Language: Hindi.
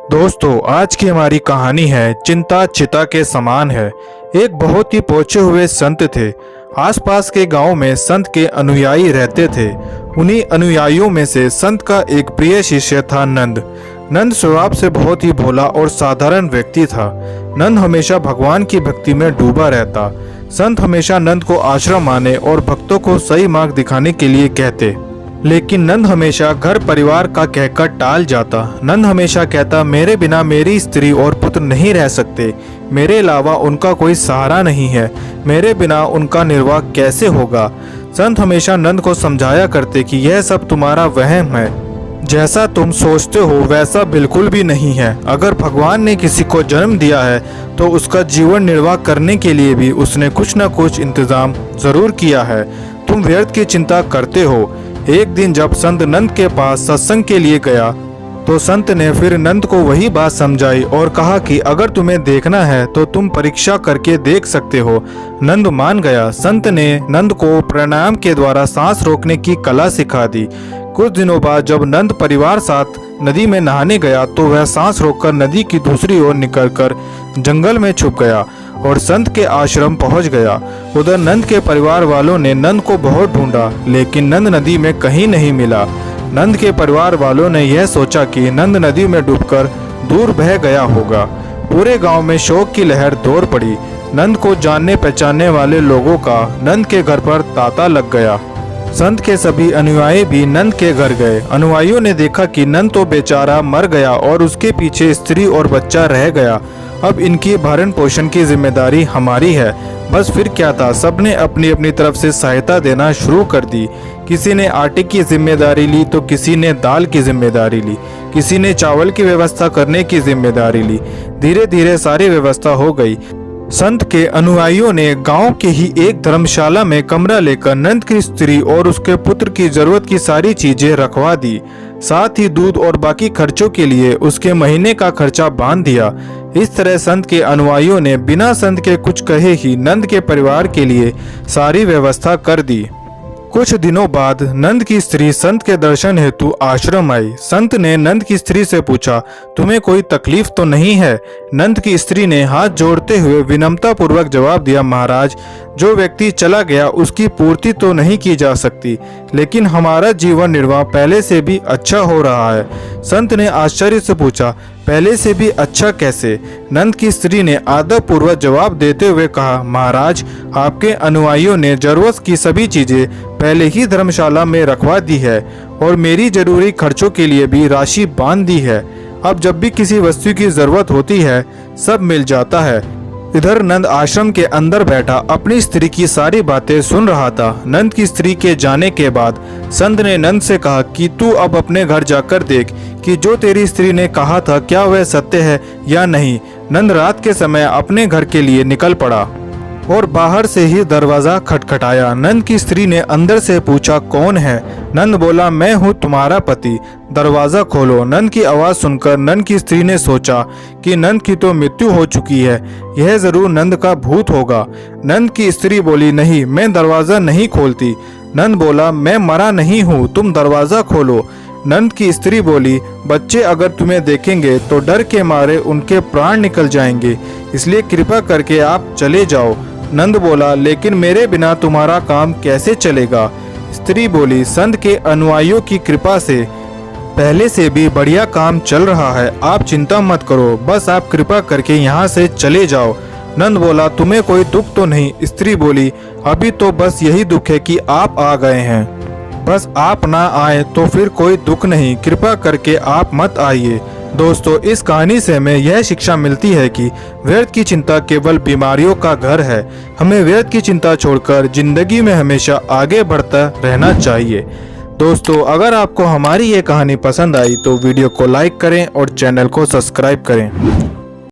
दोस्तों, आज की हमारी कहानी है चिंता चिता के समान है। एक बहुत ही पहुंचे हुए संत थे। आसपास के गांव में संत के अनुयायी रहते थे। उन्हीं अनुयायियों में से संत का एक प्रिय शिष्य था नंद। नंद स्वभाव से बहुत ही भोला और साधारण व्यक्ति था। नंद हमेशा भगवान की भक्ति में डूबा रहता। संत हमेशा नंद को आश्रम आने और भक्तों को सही मार्ग दिखाने के लिए कहते, लेकिन नंद हमेशा घर परिवार का कहकर टाल जाता। नंद हमेशा कहता, मेरे बिना मेरी स्त्री और पुत्र नहीं रह सकते, मेरे अलावा उनका कोई सहारा नहीं है, मेरे बिना उनका निर्वाह कैसे होगा। संत हमेशा नंद को समझाया करते कि यह सब तुम्हारा वहम है, जैसा तुम सोचते हो वैसा बिल्कुल भी नहीं है। अगर भगवान ने किसी को जन्म दिया है तो उसका जीवन निर्वाह करने के लिए भी उसने कुछ न कुछ इंतजाम जरूर किया है। तुम व्यर्थ की चिंता करते हो। एक दिन जब संत नंद के पास सत्संग के लिए गया तो संत ने फिर नंद को वही बात समझाई और कहा कि अगर तुम्हें देखना है तो तुम परीक्षा करके देख सकते हो। नंद मान गया। संत ने नंद को प्राणायाम के द्वारा सांस रोकने की कला सिखा दी। कुछ दिनों बाद जब नंद परिवार साथ नदी में नहाने गया तो वह सांस रोककर नदी की दूसरी ओर निकलकर जंगल में छुप गया और संत के आश्रम पहुंच गया। उधर नंद के परिवार वालों ने नंद को बहुत ढूंढा, लेकिन नंद नदी में कहीं नहीं मिला। नंद के परिवार वालों ने यह सोचा कि नंद नदी में डूबकर दूर बह गया होगा। पूरे गांव में शोक की लहर दौड़ पड़ी। नंद को जानने पहचानने वाले लोगों का नंद के घर पर तांता लग गया। संत के सभी अनुयायी भी नंद के घर गए। अनुयायियों ने देखा कि नंद तो बेचारा मर गया और उसके पीछे स्त्री और बच्चा रह गया। अब इनकी भरण पोषण की जिम्मेदारी हमारी है। बस फिर क्या था, सबने अपनी अपनी तरफ से सहायता देना शुरू कर दी। किसी ने आटे की जिम्मेदारी ली तो किसी ने दाल की जिम्मेदारी ली, किसी ने चावल की व्यवस्था करने की जिम्मेदारी ली। धीरे धीरे सारी व्यवस्था हो गई। संत के अनुयायियों ने गांव के ही एक धर्मशाला में कमरा लेकर नंद की स्त्री और उसके पुत्र की जरूरत की सारी चीजें रखवा दी। साथ ही दूध और बाकी खर्चों के लिए उसके महीने का खर्चा बांध दिया। इस तरह संत के अनुयायियों ने बिना संत के कुछ कहे ही नंद के परिवार के लिए सारी व्यवस्था कर दी। कुछ दिनों बाद नंद की स्त्री संत के दर्शन हेतु आश्रम आई। संत ने नंद की स्त्री से पूछा, तुम्हें कोई तकलीफ तो नहीं है? नंद की स्त्री ने हाथ जोड़ते हुए विनम्रता पूर्वक जवाब दिया, महाराज, जो व्यक्ति चला गया उसकी पूर्ति तो नहीं की जा सकती, लेकिन हमारा जीवन निर्वाह पहले से भी अच्छा हो रहा है। संत ने आश्चर्य से पूछा, पहले से भी अच्छा कैसे? नंद की स्त्री ने आदर पूर्वक जवाब देते हुए कहा, महाराज, आपके अनुयायियों ने जरूरत की सभी चीजें पहले ही धर्मशाला में रखवा दी है और मेरी जरूरी खर्चों के लिए भी राशि बांध दी है। अब जब भी किसी वस्तु की जरूरत होती है सब मिल जाता है। इधर नंद आश्रम के अंदर बैठा अपनी स्त्री की सारी बातें सुन रहा था। नंद की स्त्री के जाने के बाद संत ने नंद से कहा कि तू अब अपने घर जाकर देख कि जो तेरी स्त्री ने कहा था क्या वह सत्य है या नहीं। नंद रात के समय अपने घर के लिए निकल पड़ा और बाहर से ही दरवाजा खटखटाया। नंद की स्त्री ने अंदर से पूछा, कौन है? नंद बोला, मैं हूँ तुम्हारा पति, दरवाजा खोलो। नंद की आवाज सुनकर नंद की स्त्री ने सोचा कि नंद की तो मृत्यु हो चुकी है, यह जरूर नंद का भूत होगा। नंद की स्त्री बोली, नहीं, मैं दरवाजा नहीं खोलती। नंद बोला, मैं मरा नहीं हूँ, तुम दरवाजा खोलो। नंद की स्त्री बोली, बच्चे अगर तुम्हें देखेंगे तो डर के मारे उनके प्राण निकल जाएंगे, इसलिए कृपा करके आप चले जाओ। नंद बोला, लेकिन मेरे बिना तुम्हारा काम कैसे चलेगा? स्त्री बोली, संत के अनुयायियों की कृपा से पहले से भी बढ़िया काम चल रहा है, आप चिंता मत करो, बस आप कृपा करके यहाँ से चले जाओ। नंद बोला, तुम्हें कोई दुख तो नहीं? स्त्री बोली, अभी तो बस यही दुख है कि आप आ गए हैं, बस आप ना आए तो फिर कोई दुख नहीं, कृपा करके आप मत आइए। दोस्तों, इस कहानी से हमें यह शिक्षा मिलती है कि व्यर्थ की चिंता केवल बीमारियों का घर है। हमें व्यर्थ की चिंता छोड़कर जिंदगी में हमेशा आगे बढ़ता रहना चाहिए। दोस्तों, अगर आपको हमारी ये कहानी पसंद आई तो वीडियो को लाइक करें और चैनल को सब्सक्राइब करें।